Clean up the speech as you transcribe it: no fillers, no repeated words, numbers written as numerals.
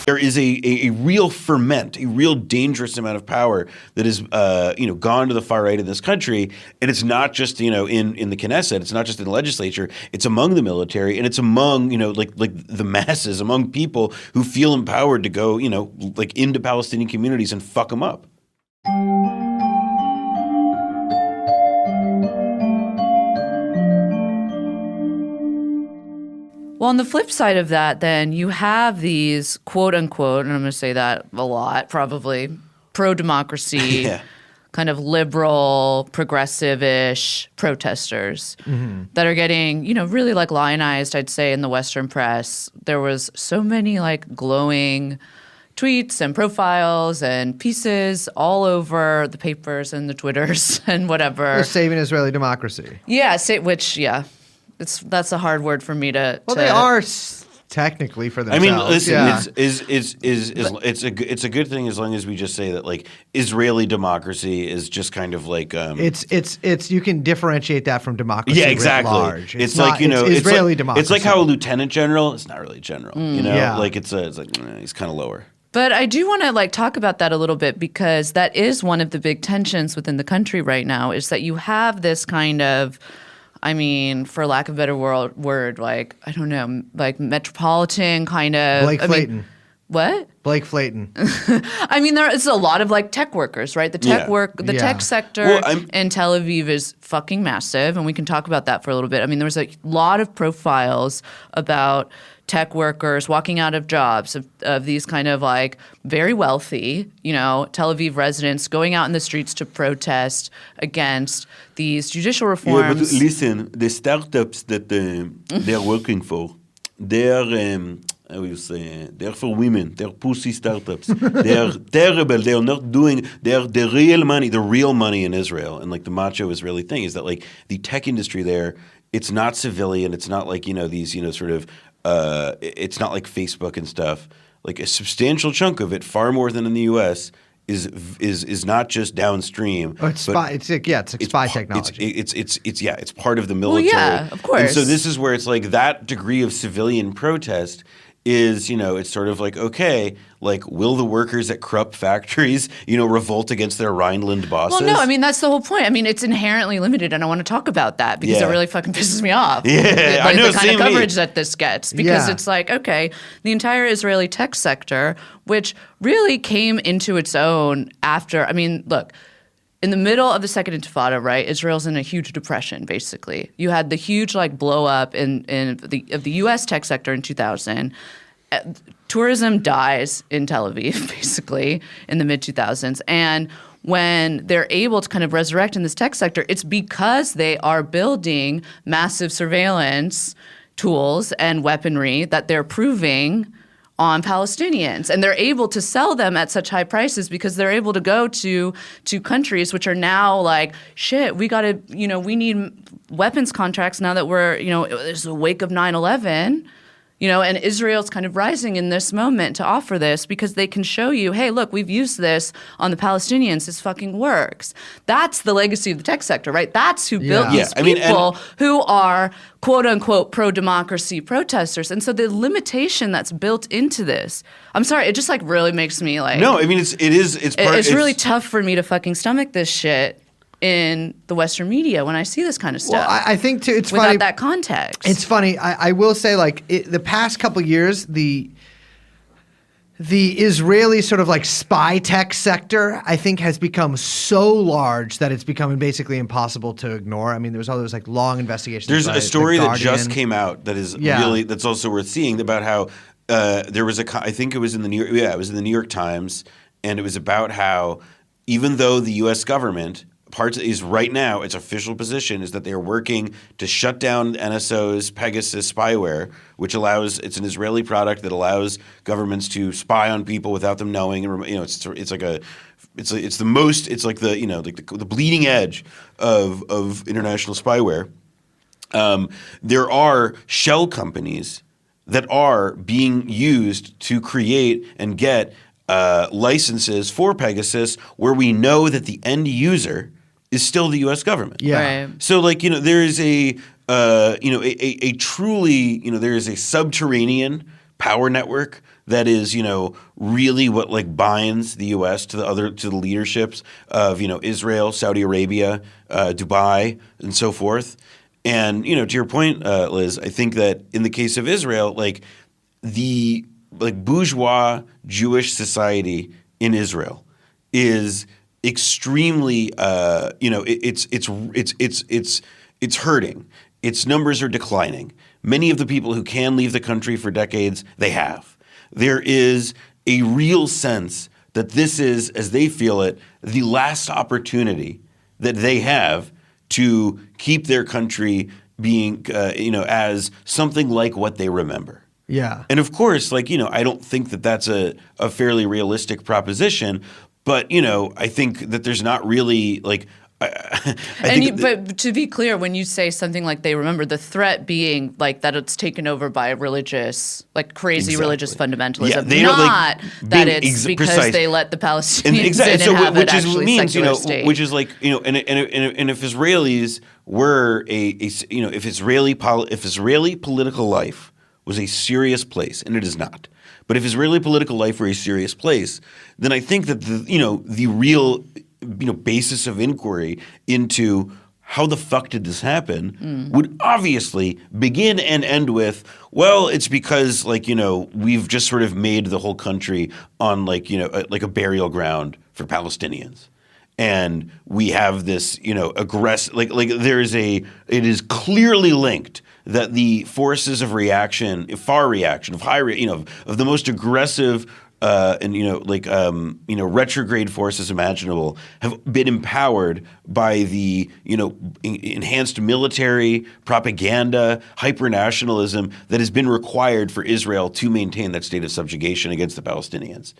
There is a real ferment, a real dangerous amount of power that has gone to the far right in this country, and it's not just in the Knesset, it's not just in the legislature, it's among the military, and it's among like the masses, among people who feel empowered to go like into Palestinian communities and fuck them up. Well, on the flip side of that, then you have these quote unquote, and I'm going to say that a lot, probably pro-democracy, kind of liberal, progressive-ish protesters that are getting, really like lionized, I'd say, in the Western press. There was so many like glowing tweets and profiles and pieces all over the papers and the Twitters and whatever. They're saving Israeli democracy. Yeah, that's a hard word for me to. Well, they are technically for themselves. I mean, listen, it's a good thing as long as we just say that like Israeli democracy is just kind of like it's you can differentiate that from democracy. Yeah, exactly. Writ large. It's like it's Israeli democracy. It's like how a lieutenant general is not really general. Like it's like he's kind of lower. But I do want to like talk about that a little bit because that is one of the big tensions within the country right now is that you have this kind of, I mean, for lack of a better word, like, I don't know, like metropolitan kind of. Blake Flayton. What? Blake Flayton. I mean, there is a lot of like tech workers, right? The tech sector in Tel Aviv is fucking massive, and we can talk about that for a little bit. I mean, there was a lot of profiles about tech workers walking out of jobs of these kind of like very wealthy, Tel Aviv residents going out in the streets to protest against these judicial reforms. Yeah, but listen, the startups that they're working for, they're they're for women. They're pussy startups. They're terrible. They're not doing. They're the real money in Israel, and like the macho Israeli thing is that like the tech industry there, it's not civilian. It's not like these sort of. It's not like Facebook and stuff. Like a substantial chunk of it, far more than in the U.S., is not just downstream. Oh, it's spy. It's spy technology. It's part of the military. Well, yeah, of course. And so this is where it's like that degree of civilian protest is, it's sort of like, okay, like, will the workers at Krupp factories, revolt against their Rhineland bosses? Well, no, I mean, that's the whole point. I mean, it's inherently limited, and I want to talk about that because it really fucking pisses me off. Yeah, I know, the kind of coverage that this gets because it's like, okay, the entire Israeli tech sector, which really came into its own after, I mean, look, in the middle of the Second Intifada, right, Israel's in a huge depression, basically. You had the huge, like, blow up of the U.S. tech sector in 2000. Tourism dies in Tel Aviv, basically, in the mid-2000s. And when they're able to kind of resurrect in this tech sector, it's because they are building massive surveillance tools and weaponry that they're proving on Palestinians. And they're able to sell them at such high prices because they're able to go to countries which are now like, shit, we got to, we need weapons contracts now that we're, there's a wake of 9/11. And Israel's kind of rising in this moment to offer this because they can show you, hey, look, we've used this on the Palestinians. This fucking works. That's the legacy of the tech sector, right? That's who built these people who are, quote unquote, pro-democracy protesters. And so the limitation that's built into this, I'm sorry, it just like really makes me like. No, I mean, it's really tough for me to fucking stomach this shit in the Western media when I see this kind of stuff. Well, I think too, it's without funny. that context. It's funny. I will say, like, the past couple years, the Israeli sort of like spy tech sector, I think, has become so large that it's becoming basically impossible to ignore. I mean, there was all those like long investigations. There's a story that just came out that is that's also worth seeing about how there was I think it was in the it was in the New York Times, and it was about how even though the U.S. government is right now, its official position is that they are working to shut down NSO's Pegasus spyware, which it's an Israeli product that allows governments to spy on people without them knowing. And it's like the bleeding edge of international spyware. There are shell companies that are being used to create and get licenses for Pegasus, where we know that the end user is still the U.S. government. Yeah. Right. So there is a truly there is a subterranean power network that is, really what like binds the U.S. to the leaderships of, Israel, Saudi Arabia, Dubai, and so forth. And to your point, Liz, I think that in the case of Israel, like the bourgeois Jewish society in Israel is extremely, it's hurting. Its numbers are declining. Many of the people who can leave the country for decades, they have. There is a real sense that this is, as they feel it, the last opportunity that they have to keep their country being, as something like what they remember. Yeah. And of course, I don't think that that's a fairly realistic proposition, but, I think that there's not really but to be clear, when you say something like they remember, the threat being like that it's taken over by religious, crazy religious fundamentalism, yeah, they not that being it's because precise. they let the Palestinians in and so have which an is actually means secular state. which is and if Israelis were if Israeli political life was a serious place, and it is not. But if Israeli political life were a serious place, then I think that the real basis of inquiry into how the fuck did this happen would obviously begin and end with, well, it's because we've just sort of made the whole country on like a burial ground for Palestinians. And we have this, aggressive, it is clearly linked that the forces of reaction, of the most aggressive retrograde forces imaginable have been empowered by the, enhanced military propaganda, hyper-nationalism that has been required for Israel to maintain that state of subjugation against the Palestinians.